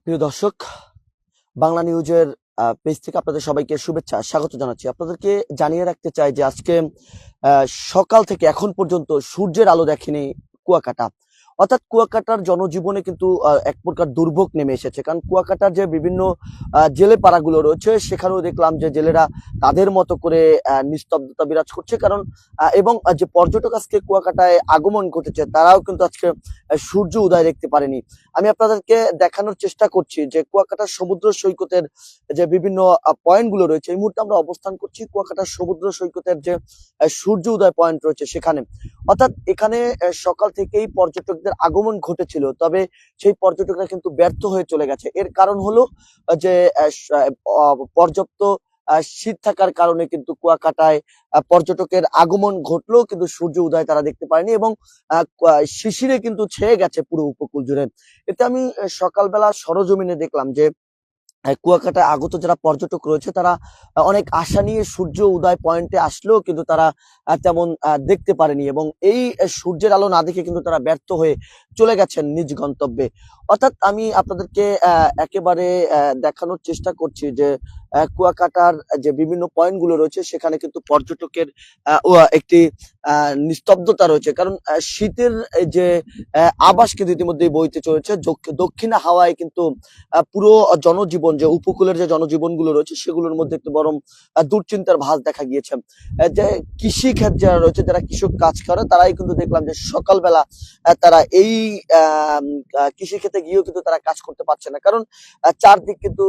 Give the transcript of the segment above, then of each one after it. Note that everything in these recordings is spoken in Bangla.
প্রিয় দর্শক, বাংলা নিউজের পেজ থেকে আপনাদের সবাইকে শুভেচ্ছা স্বাগত জানাচ্ছি। আপনাদেরকে জানিয়ে রাখতে চাই যে আজকে সকাল থেকে এখন পর্যন্ত সূর্যের আলো দেখেনি কুয়াকাটা। অর্থাৎ কুয়াকাটার জনজীবনে কিন্তু এক প্রকার দুর্ভোগ নেমে এসেছে। কারণ কুয়াকাটার যে বিভিন্ন জেলে পাড়াগুলো রয়েছে সেখানেও দেখলাম যে জেলেরা তাদের মতো করে নিস্তব্ধতা বিরাজ করছে। কারণ এবং যে পর্যটক আজকে কুয়াকাটায় আগমন ঘটেছে তারাও কিন্তু আজকে সূর্য উদয় দেখতে পারেনি। আমি আপনাদেরকে দেখানোর চেষ্টা করছি যে কুয়াকাটার সমুদ্র সৈকতের যে বিভিন্ন পয়েন্ট গুলো রয়েছে। এই মুহূর্তে আমরা অবস্থান করছি কুয়াকাটার সমুদ্র সৈকতের যে সূর্য উদয় পয়েন্ট রয়েছে সেখানে। অর্থাৎ এখানে সকাল থেকেই পর্যটকদের আগমন ঘটেছিল, তবে সেই পর্যটকরা কিন্তু ব্যর্থ হয়ে চলে গেছে। এর কারণ হলো যে পর্যাপ্ত শীত থাকার কারণে কিন্তু কুয়াকাটায় পর্যটকের আগমন ঘটলেও কিন্তু সূর্য উদয় তারা দেখতে পারেনি এবং শিশিরে কিন্তু ছেয়ে গেছে পুরো উপকূল জুড়ে। এতে আমি সকালবেলা সরজমিনে দেখলাম যে কুয়াকাটায় আগত যারা পর্যটক রয়েছে তারা অনেক আশা নিয়ে সূর্য উদয় পয়েন্টে আসলেও কিন্তু তারা তেমন দেখতে পারেনি এবং এই সূর্যের আলো না দেখে কিন্তু তারা ব্যর্থ হয়ে চলে গেছেন নিজ গন্তব্যে। অর্থাৎ আমি আপনাদেরকে একেবারে দেখানোর চেষ্টা করছি যে কুয়াকাটার যে বিভিন্ন পয়েন্ট গুলো রয়েছে সেখানে কিন্তু পর্যটকের একটি নিস্তব্ধতা রয়েছে। কারণ শীতের যে আবাস কিন্তু ইতিমধ্যেই বইতে চলেছে। দক্ষিণা হাওয়ায় কিন্তু পুরো জনজীবন, যে উপকূলের যে জনজীবন গুলো রয়েছে সেগুলোর মধ্যে একটু বরং দুশ্চিন্তার ভাঁজ দেখা গিয়েছে। যে কৃষি ক্ষেত যারা রয়েছে, যারা কৃষক কাজ করে, তারাই কিন্তু দেখলাম যে সকালবেলা তারা এই কৃষি ক্ষেতে গিয়েও কিন্তু তারা কাজ করতে পারছে না, কারণ চারদিক কিন্তু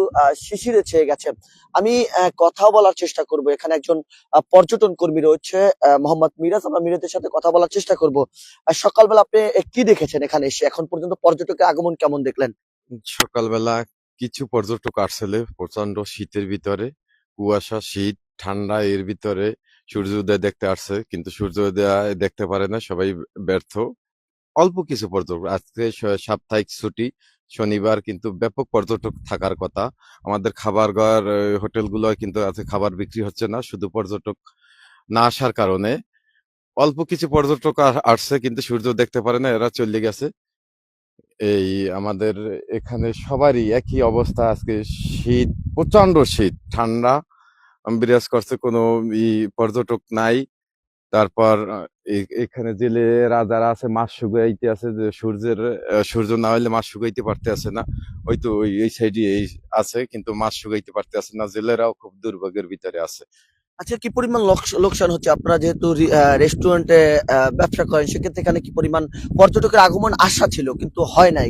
শিশিরে ছেয়ে গেছে। আমি কথা বলার চেষ্টা করব, এখানে একজন পর্যটন কর্মী রয়েছে মোহাম্মদ মিরাজ, আমরা মিরাজের সাথে কথা বলার চেষ্টা করব। সকালবেলা আপনি কি দেখেছেন এখানে এসে? এখন পর্যন্ত পর্যটকের আগমন কেমন দেখলেন? সকালবেলা কিছু পর্যটক আসছিল প্রচন্ড শীতের ভিতরে, কুয়াশা, শীত, ঠান্ডা, এর ভিতরে সূর্যোদয় দেখতে আসছে, কিন্তু সূর্যোদয় দেখতে পারে না, সবাই ব্যর্থ। অল্প কিছু পর্যটক আজকে সাপ্তাহিক ছুটি, শনিবার, কিন্তু ব্যাপক পর্যটক থাকার কথা। আমাদের খাবার ঘর, হোটেলগুলো কিন্তু আজকে খাবার বিক্রি হচ্ছে না, শুধু পর্যটক না আসার কারণে। অল্প কিছু পর্যটক আসছে কিন্তু সূর্য দেখতে পারে না, এরা চলে গেছে। এই আমাদের এখানে সবারই একই অবস্থা আজকে। শীত, প্রচন্ড শীত, ঠান্ডা বিরাজ করছে, কোনো পর্যটক নাই। তারপর এখানে জেলেরা যারা আছে মাছ শুকাইতে আছে, যে সূর্য না হইলে মাছ শুকাইতে পারতে আছে না। ওই তো এই সাইডে এই আছে, কিন্তু মাছ শুকাইতে পারতে আছে না, জেলেরাও খুব দুর্ভোগের ভিতরে আছে। আচ্ছা, কি পরিমাণ লোকসান হচ্ছে? আপনারা যেহেতু রেস্টুরেন্টে ব্যবসা করেন, সেক্ষেত্রে এখানে কি পরিমাণ পর্যটকের আগমন আশা ছিল কিন্তু হয় নাই,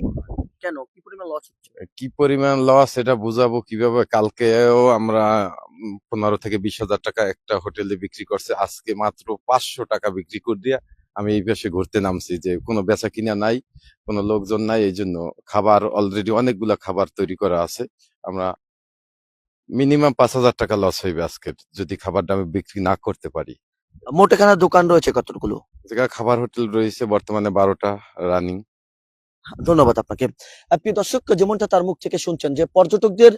কেন, কি পরিমাণ লস হচ্ছে? কি পরিমাণ লস এটা বুঝাবো কিভাবে? কালকেও আমরা 15,000 থেকে 20,000 টাকা একটা হোটেলে বিক্রি করছে, আজকে মাত্র 500 টাকা বিক্রি করে দিয়ে আমি এই পাশে ঘুরতে নামছি, যে কোনো বেচা কিনা নাই, কোনো লোকজন নাই। এই জন্য খাবার অলরেডি অনেকগুলা খাবার তৈরি করা আছে, আমরা মিনিমাম 5,000 টাকা লস হইবে আজকে যদি খাবারটা আমি বিক্রি না করতে পারি। মোট এখানে দোকান রয়েছে কতগুলো? যেখানে খাবার হোটেল রয়েছে বর্তমানে 12টা রানিং। ধন্যবাদ আপনাকে। প্রিয় দর্শক, যেমনটা তার মুখ থেকে শুনছেন যে পর্যটকদের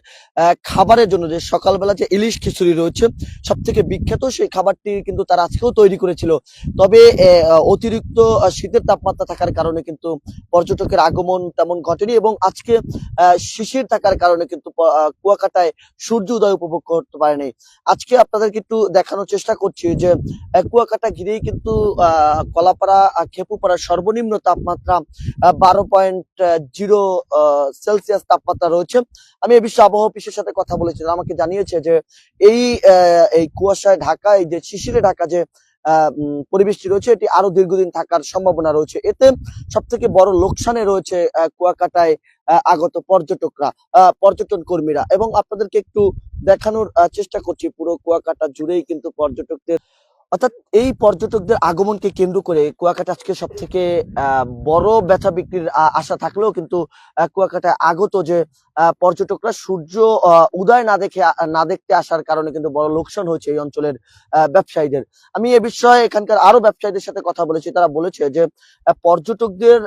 খাবারের জন্য যে সকালবেলা যে ইলিশ খিচুড়ি রয়েছে সব থেকে বিখ্যাত, সেই খাবারটি কিন্তু তারা আজকেও তৈরি করেছিল। তবে অতিরিক্ত শীতের তাপমাত্রা থাকার কারণে কিন্তু পর্যটকের আগমন তেমন ঘটেনি এবং আজকে শিশির থাকার কারণে কিন্তু কুয়াকাটায় সূর্য উদয় উপভোগ করতে পারেনি। আজকে আপনাদেরকে একটু দেখানোর চেষ্টা করছি যে কুয়াকাটা ঘিরেই কিন্তু কলাপাড়া, খেপুপাড়ার সর্বনিম্ন তাপমাত্রা 12.0 সেলসিয়াস তাপমাত্রা রয়েছে। আমি এই বিষয়ে আবহাওয়া অফিসের সাথে কথা বলেছিলাম, আমাকে জানিয়েছে যে এই কুয়াশায় ঢাকা, এই যে শিশিরে ঢাকা যে পরিবেশটি রয়েছে এটি আরো দীর্ঘদিন থাকার সম্ভাবনা রয়েছে। এতে সব থেকে বড় লোকসানে রয়েছে কুয়াকাটায় আগত পর্যটন কর্মীরা। এবং আপনাদেরকে একটু দেখানোর চেষ্টা করছি, পুরো কুয়াকাটা জুড়েই কিন্তু পর্যটকদের, অর্থাৎ এই পর্যটকদের আগমনকে কেন্দ্র করে কুয়াকাটা আজকে সব থেকে বড় বেচা বিক্রির আশা থাকলেও কিন্তু কুয়াকাটায় আগত যে পর্যটকরা সূর্য উদয় না দেখতে আসার কারণে কিন্তু বড় লোকসান হয়েছে এই অঞ্চলের ব্যবসায়ীদের। আমি এ বিষয়ে এখানকার আরো ব্যবসায়ীদের সাথে কথা বলেছি, তারা বলেছে যে পর্যটকদের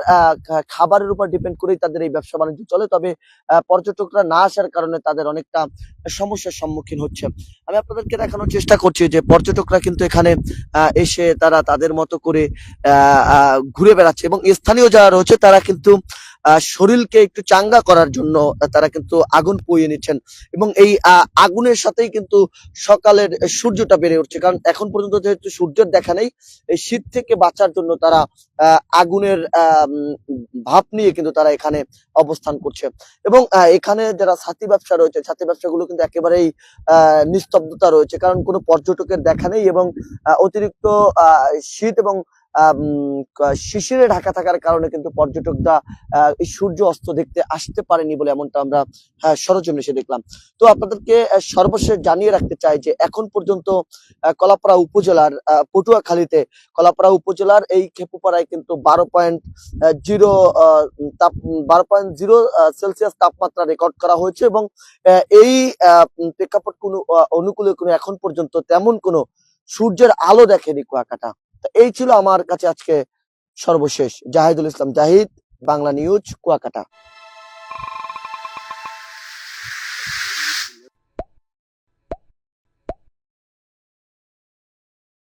খাবারের উপর ডিপেন্ড করেই তাদের এই ব্যবসা বাণিজ্য চলে, তবে পর্যটকরা না আসার কারণে তাদের অনেকটা সমস্যার সম্মুখীন হচ্ছে। আমি আপনাদেরকে দেখানোর চেষ্টা করছি যে পর্যটকরা কিন্তু এখানে এসে তারা তাদের মতো করে ঘুরে বেড়াচ্ছে এবং স্থানীয় যারা রয়েছে তারা কিন্তু শরীরকে একটু চাঙ্গা করার জন্য তারা কিন্তু আগুন পুড়িয়ে নিচ্ছেন এবং এই আগুনের সাথেই কিন্তু সকালের সূর্যটা বেড়ে উঠছে, কারণ এখন পর্যন্ত যেহেতু সূর্যের দেখা নেই, এই শীত থেকে বাঁচার জন্য তারা আগুনের ভাপ নিয়ে কিন্তু তারা এখানে অবস্থান করছে এবং এখানে যারা ছাতি ব্যবসা রয়েছে, ছাতি ব্যবসাগুলো কিন্তু একেবারেই নিস্তব্ধতা রয়েছে, কারণ কোনো পর্যটকের দেখা নেই এবং অতিরিক্ত শীত এবং শিশিরে ঢাকা থাকার কারণে কিন্তু পর্যটকরা এই সূর্য অস্ত দেখতে আসতে পারেনি বলে এমনটা আমরা সরজমিনে এসে দেখলাম। তো আপনাদেরকে সর্বশেষ জানিয়ে রাখতে চাই যে এখন পর্যন্ত কলাপাড়া উপজেলার পটুয়াখালীতে কলাপাড়া উপজেলার এই খেপুপাড়ায় কিন্তু 12.0 সেলসিয়াস তাপমাত্রা রেকর্ড করা হয়েছে এবং এই প্রেক্ষাপট কোনো অনুকূলে কোনো এখন পর্যন্ত তেমন কোনো সূর্যের আলো দেখেনি কুয়াকাটা। তো এই ছিল আমার কাছে আজকে সর্বশেষ। জাহিদুল ইসলাম জাহিদ, বাংলা নিউজ, কুয়াকাটা।